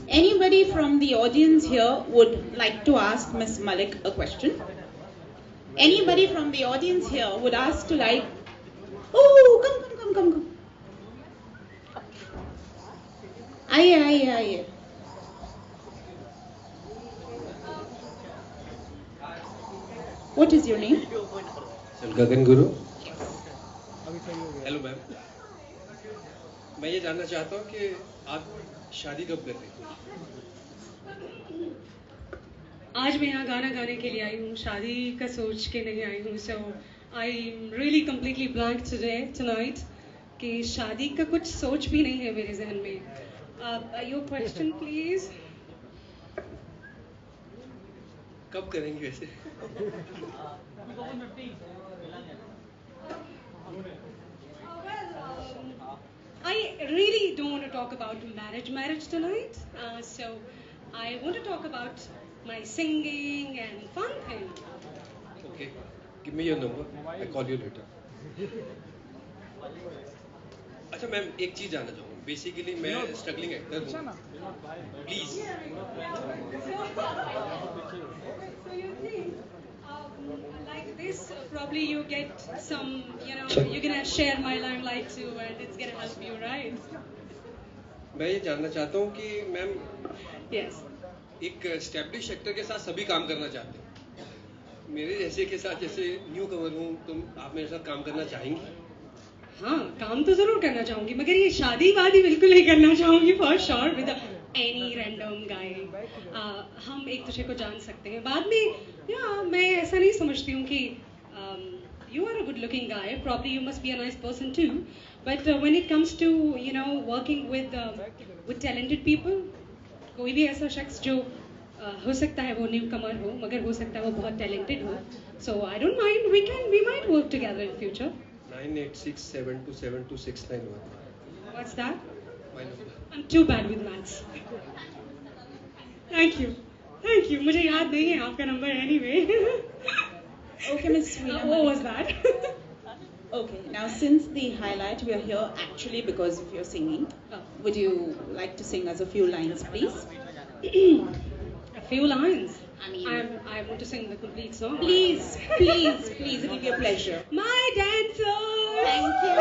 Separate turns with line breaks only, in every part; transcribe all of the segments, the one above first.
Anybody from the audience here would like to ask Miss Malik a question? Anybody from the audience here would ask to like, oh, come. Aye. What is your name?
Gagan Guru. Hello ma'am, मैं ये जानना चाहता हूँ कि आप शादी कब कर रही हैं?
आज मैं यहाँ गाना गाने के लिए आई हूँ, शादी का सोच के नहीं आई हूँ. So I am really completely blank today tonight कि शादी का कुछ सोच भी नहीं है मेरे जहन में. Your question please.
कब करेंगे वैसे?
I really don't want to talk about marriage tonight. So I want to talk about my singing and fun thing.
Okay, give me your number. I call you later. अच्छा ma'am, एक चीज जानना चाहूँगा. Basically मैं struggling actor हूँ. Please.
So you think, like this, probably you get some, you're gonna share my limelight too, and it's gonna help you, right?
मैं ये जानना चाहता हूँ कि मैम
Yes.
एक एस्टेब्लिश एक्टर के साथ सभी काम करना चाहते हैं. मेरे जैसे के साथ, जैसे न्यू कमर हूँ, तुम आप मेरे साथ काम करना चाहेंगी?
हाँ, काम तो जरूर करना चाहूंगी, मगर ये शादी वादी बिल्कुल नहीं करना चाहूंगी for sure with any random गाय. हम एक दूसरे को जान सकते हैं बाद में. मैं ऐसा नहीं समझती हूँ कि you are a good looking guy, probably you must be a nice person too, but when it comes to working with talented people, कोई भी ऐसा शख्स जो हो सकता है वो न्यू कमर हो मगर हो सकता है वो बहुत टैलेंटेड हो. So I don't mind, we might work together in future.
9867272691.
What's that?
My number.
I'm too bad with maths. Thank you. मुझे याद नहीं है आपका number anyway.
Okay, Miss Sweena.
What was that?
Okay, now since the highlight, we are here actually because of your singing.
Oh.
Would you like to sing us a few lines, please?
A few lines.
I mean,
I want to sing the complete song.
please, it'll be a pleasure.
My dancer.
Thank you.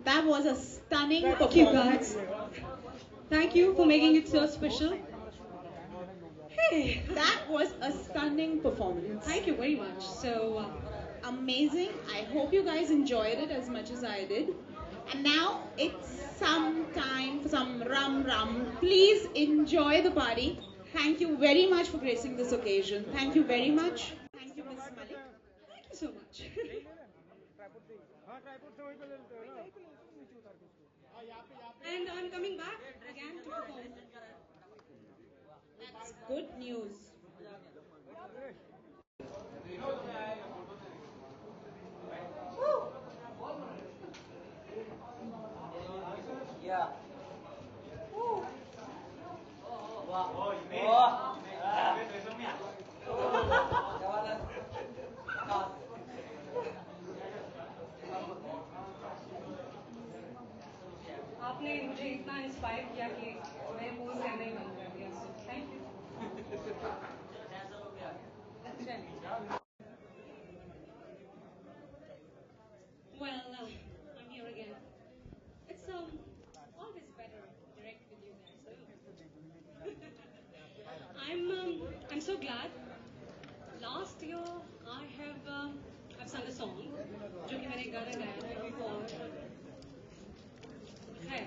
That was a stunning
Thank you,
performance.
guys. Thank you for making it so special. Hey,
That was a stunning performance.
thank you very much. So,
Amazing. I hope you guys enjoyed it as much as I did. And now it's some time for some rum rum. Please enjoy the party. Thank you very much for gracing this occasion. Thank you very much. Thank you, Ms. Malik.
thank you so much. And I'm coming back again to perform.
That's good news.
आपने मुझे इतना inspire किया कि मैं pose करना ही बंद कर दिया. So, thank you. Well, I'm here again. It's always better direct with you guys. I'm so glad. Last year I've sung a song जो कि मैंने गाना गाया था before. है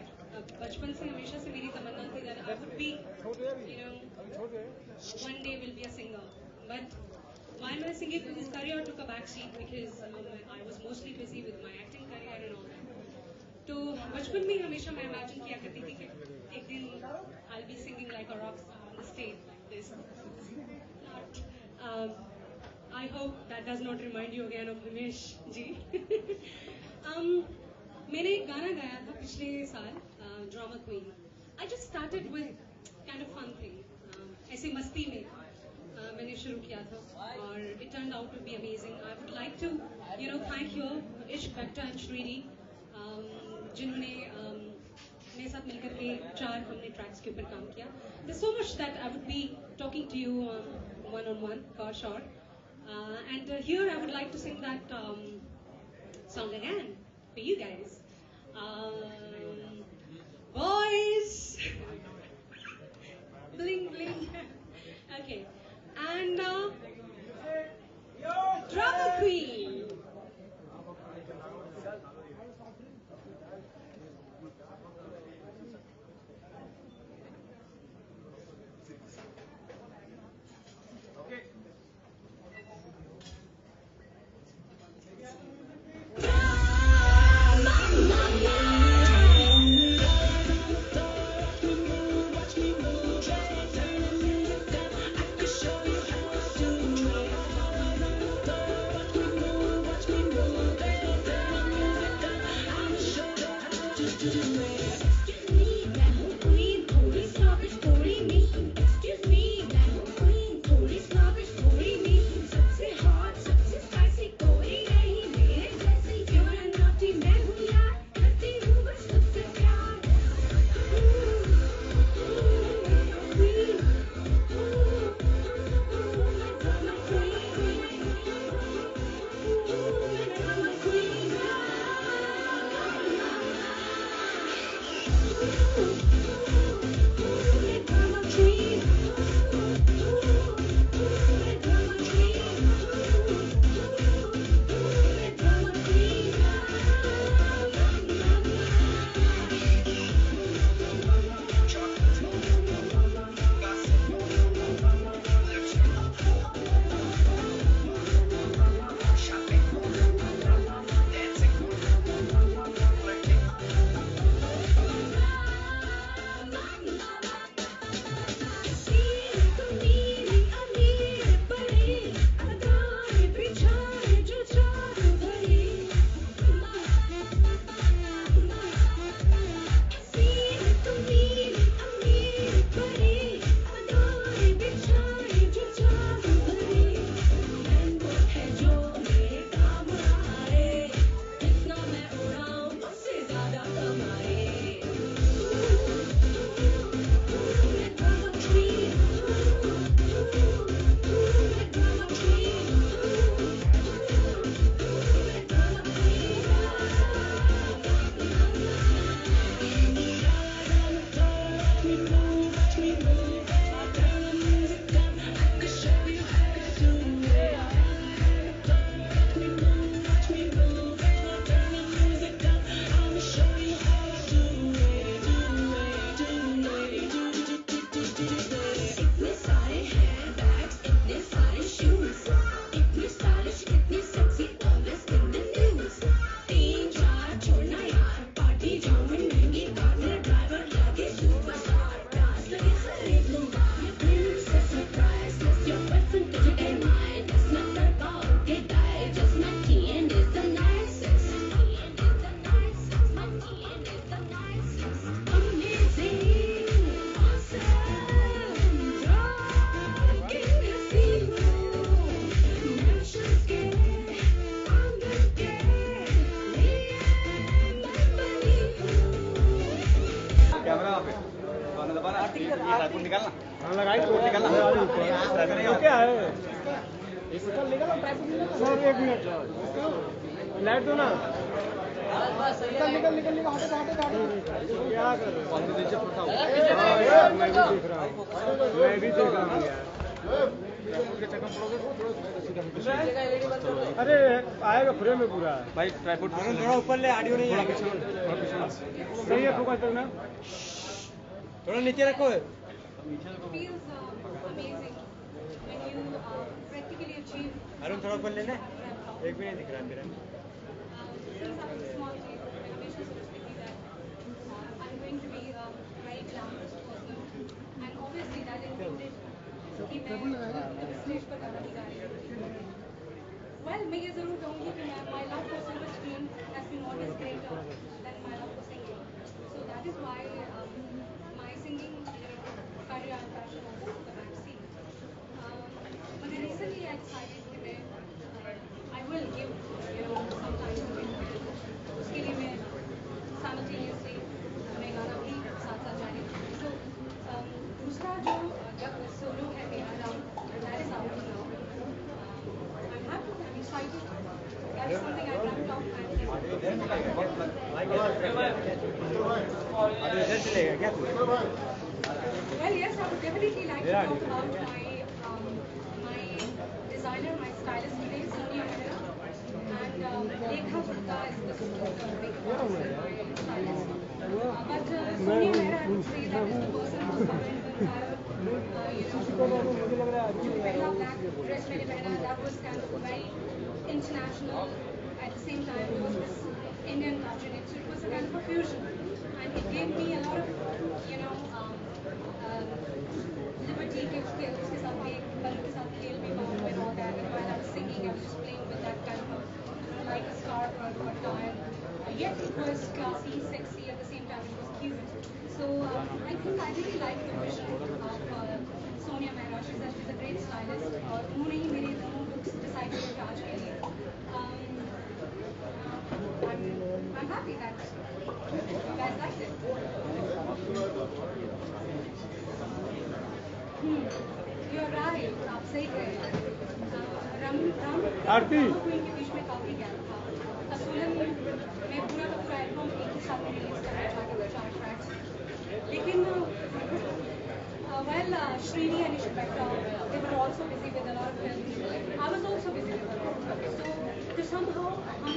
बचपन से हमेशा से मेरी तमन्ना थी that I would be, one day will be a singer. But while my singing career took a back seat because I was mostly busy with my acting career and all that. तो बचपन में हमेशा मैं imagine किया करती थी कि एक दिन I'll be singing like a rock star on the stage like this. I hope that does not remind you again of Himesh ji. मैंने एक गाना गाया था पिछले साल drama queen. I just started with kind of fun thing. ऐसे मस्ती में मैंने शुरू किया था और it turned out to be amazing. I would like to thank you Ishq Bhakta and Shridi जिन्होंने मेरे साथ मिलकर के 4 हमने ट्रैक्स के ऊपर काम किया. There's so much that I would be talking to you one-on-one for sure. And here I would like to sing that song again for you guys. Boys, bling bling. Okay, and drama queen.
हाँ लगाई तो निकलना क्या है निकल निकल एक minute light दो ना निकल निकल निकल हटे क्या कर रहे हो मैं भी देख रहा हूँ अरे आएगा फ्रेम में पूरा भाई ट्राइपॉड थोड़ा ऊपर ले ऑडियो नहीं आएगा सही है फोकस करना थोड़ा नीचे रखो
feels amazing when you practically achieve
Arun थोड़ा ऊपर लेना एक भी नहीं दिख रहा मेरा
since I was a small kid, I हमेशा सोचती थी that I'm going to be a very glamorous person and obviously that included कि मैं स्टेज पर गाना भी गा रही हूँ। Well, मैं ये ज़रूर कहूँगी कि my love for silver screen has been always greater than my love for singing. So that is why my singing career and passion has the backseat. But recently I decided that I will give some time to it. उसके लिए मैं simultaneously मैं गाना भी साथ साथ जारी रखूँगी. So दूसरा जो सोलो है मेरा that is out now. I'm happy. I'm excited. That is something I dreamt of. Well, yes, I would definitely like to talk about my designer, my stylist today, Sonia Mehra, and Lekha Gupta is the makeup artist, my stylist. But Sonia Mehra, I would say that is the person who covered the entire, जो पहला black dress मैंने पहना, that was kind of very international. At the same time, there was this Indian touch in it, so it was a kind of a fusion, and it gave me a lot of, liberty कि उसके साथ में एक बल के साथ खेल भी पाऊँ and all that. And while I was singing, I was just playing with that kind of like a scarf or a dupatta, and yet it was classy, sexy, at the same time it was cute. So I think I really like the vision of Sonia Mehra. She's a great stylist. और उन्होंने ही मेरे दोनों looks decide किए थे आज के लिए. I'm happy that you guys liked it. You're right. आप सही कहे.
आरती
क्वीन के बीच में काफी गैप था. असूलन मैं पूरा का पूरा एल्बम एक ही साथ में रिलीज करना चाहती हूँ 4 ट्रैक्स. लेकिन well, Srini and Ishbekta, they were also busy with a lot of films. I was also busy with a lot of films. So somehow हम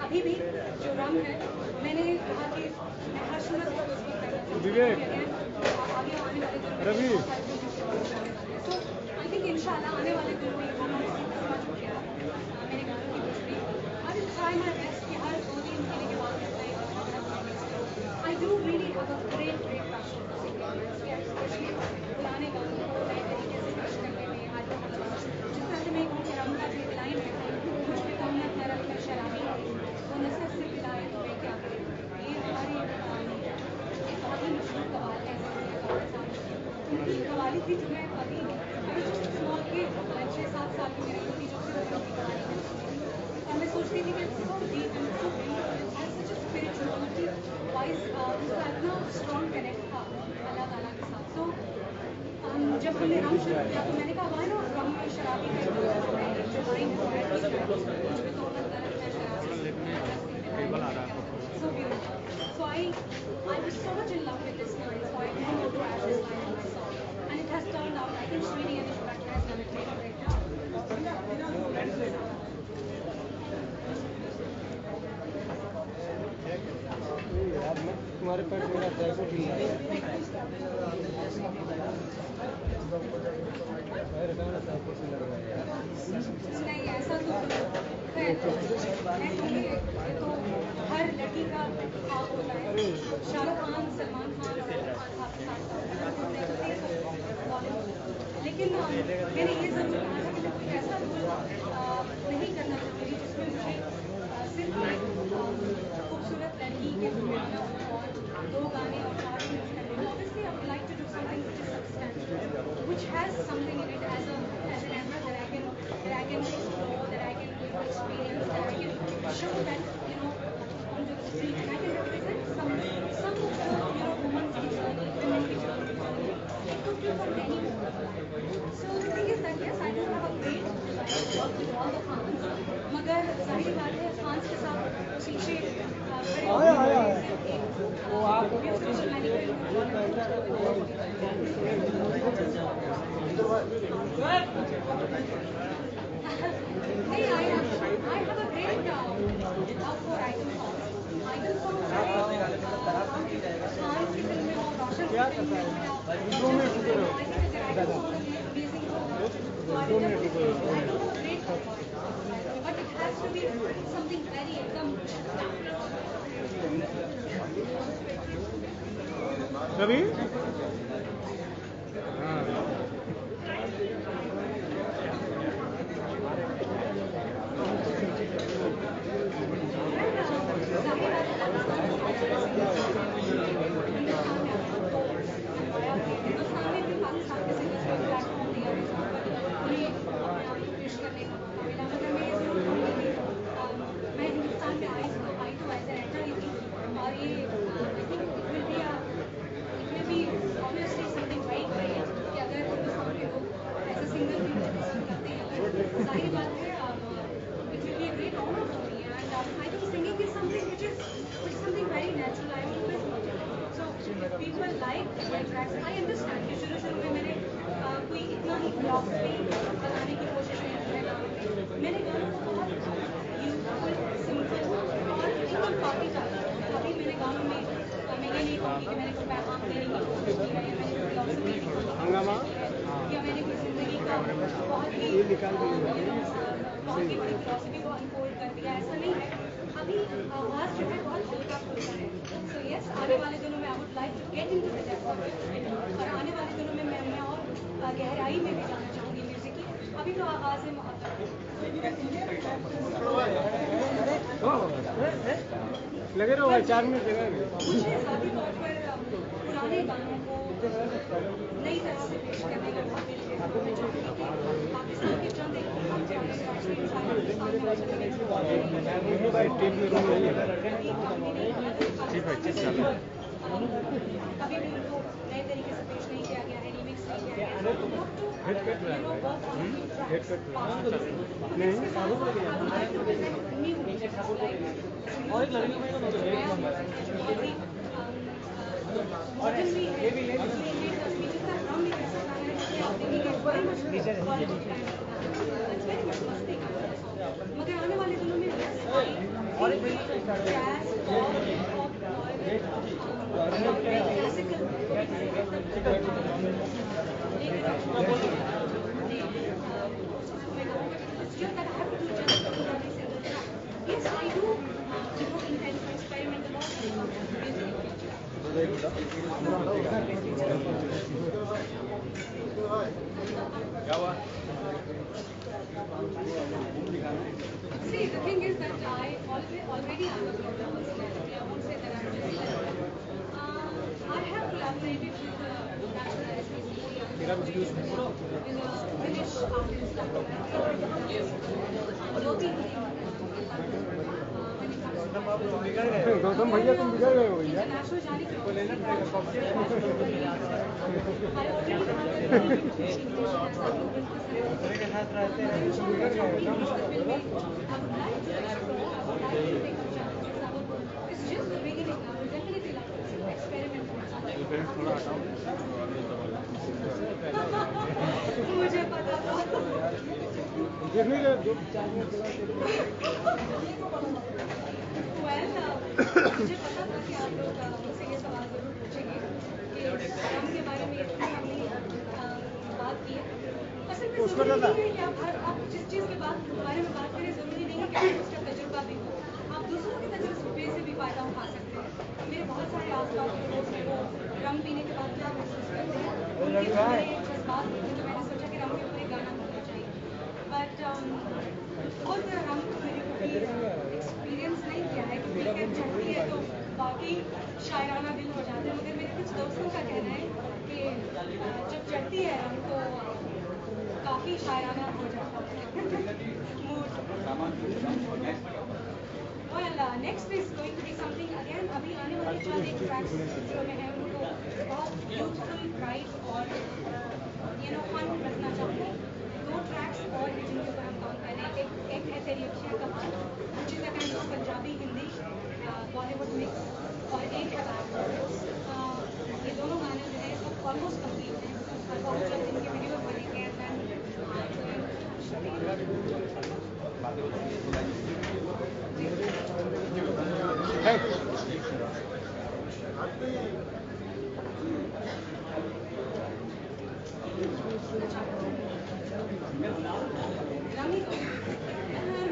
अभी भी जो रंग है, मैंने कहा कि मैं हर सूरत को उसको करना चाहती हूँ. आगे आने वाले दिनों में so I think इंशाल्लाह आने वाले दिनों में वो मैं समझ गया मेरे गानों की कुछ भी. I will try my best कि हर 2-3 महीने के बाद मैं I do really have a great passion for singing, especially पुराने गानों को नए तरीके से पेश करने में. जिस तरह से मैं कहूँ कि रंग का जो लाइन है, कुछ भी कम न तेरा लिखा शराबी, वो नसर से पिलाए तुम्हें क्या करें. ये हमारी एक बहुत ही मशहूर कवाल है उनकी कवाली थी जो मैं अभी स्मॉल के 6-7 साल की मेरी थी जो सिर्फ उनकी कवाली में सुनी थी. और मैं सोचती थी कि so deep and so beautiful and such a spirituality wise उसका इतना स्ट्रॉन्ग कनेक्ट था अल्लाह ताला के साथ. तो जब हमने रंग शुरू किया तो मैंने कहा वाई नॉट रंग में शराबी में जो लाइन है कुछ भी तो मैं शराबी so beautiful. So I was so much in love with this line, so I wanted to add this line in my song, and it has turned out. I think Srini and Ishbekta has done a great job.
तुम्हारे पास मेरा tripod ही है.
नहीं ऐसा तो खैर मैं कहूँगी तो हर लड़की का ख्वाब होता है. शाहरुख खान, सलमान खान और इरफान खान के साथ लेकिन मैंने ये ज़रूर कहा था कि मैं कोई ऐसा रोल नहीं करना चाहूँगी जिसमें मुझे सिर्फ एक खूबसूरत लड़की के गाना हो और 2 गाने और 4 फिल्म करने में. Obviously, I would like to do something which is substantial, which has something in it as an actor that I can explore, that I can give experience, that I can show that onto the street, and I can represent some of the women's journey, women की journey.
took you for many more. So the thing is that yes, I do have a great desire to work with all the fans. मगर जाहिर बात है fans के साथ पीछे I have a great love for Idol songs. Idol songs fans की film में और रोशन की फिल्म में I think that Idol song is amazing. So I don't have a great love for it. But it has to be something very एकदम
Ravi
people like tracks. I understand कि शुरू में मैंने कोई इतना ही philosophy बताने की कोशिश नहीं की है गानों में. मैंने गानों को बहुत यूजफुल, सिंपल और एकदम पार्टी डाला. अभी मैंने गानों में मैं ये नहीं कहूँगी कि मैंने कोई पैगाम देने की कोशिश की है या मैंने कोई philosophy की कोशिश की है या मैंने कोई जिंदगी का बहुत ही बड़ी philosophy को अनफोल्ड कर दिया. ऐसा नहीं है. अभी आवाज़ जो है बहुत हल्का फुल्का है. So yes, आने वाले दिनों में I would like to get into the depth of it. और आने वाले दिनों में मैं और गहराई में भी जाना चाहूँगी म्यूजिक की. अभी तो आगाज़ है मोहब्बत.
लगे रहो भाई 4 मिनट जगह में.
मुझे ज़ाती तौर पर पुराने गानों को नई तरह से पेश करने का बहुत दिल है. मैं चाहती हूँ कि पाकिस्तान के चंद एक बहुत पुराने पाकिस्तान में वजह कभी भी उनको नए तरीके से पेश नहीं किया गया है, रीमिक्स नहीं किया गया है. मगर आने वाले दिनों में yes, I do intend to experiment a lot when it comes to music in future. See, the thing is that I already am a global personality. I won't say that I'm just I have collaborated with National SBC, with a Finnish artist, working with
Gautam भैया तुम बिगड़ गए हो भैया.
international जाने की It's just the beginning. I would definitely like to experiment with मुझे पता था.
मुझे पता था
कि आप लोग मुझसे ये सवाल जरूर पूछेंगे कि रंग के बारे में हमने बात की है. असल में ज़रूरी नहीं है कि आप जिस चीज़ के बारे में बात करें ज़रूरी नहीं है कि उसका तजुर्बा भी हो. आप दूसरों के तजुर्बे से भी फ़ायदा उठा सकते हैं. मेरे बहुत सारे आस-पास के लोग हैं वो रंग पीने के बाद क्या महसूस करते हैं. उनके बारे में जज्बात तो मैंने सोचा कि रंग के ऊपर एक गाना होना चाहिए. बट और रंग मैंने कभी एक्सपीरियंस नहीं किया है क्योंकि जब चढ़ती है तो बाकी शायराना दिल हो जाते हैं. मगर मेरे कुछ दोस्तों का कहना है कि जब चढ़ती है रंग तो काफ़ी शायराना हो जाता है. Mood next is going to be something again अभी आने वाले चंद एक ट्रैक्स जो में है उनको बहुत यूथफुल ब्राइट और फन रखना चाहूँगी 2 ट्रैक्स और जिनके ऊपर हम काम कर रहे हैं एक है तेरी अखियाँ कमाल which is a kind of Punjabi Hindi Bollywood mix और एक है ये दोनों गाने जो है सब ऑलमोस्ट कंप्लीट हैं और बहुत जल्द इनके वीडियोज बनेंगे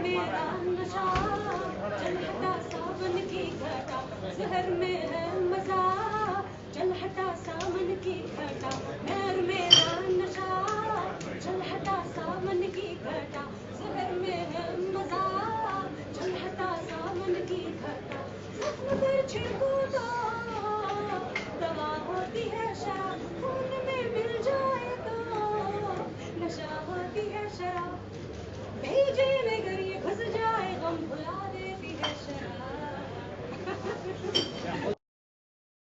मेरा नशा चलता सावन की घटा शहर में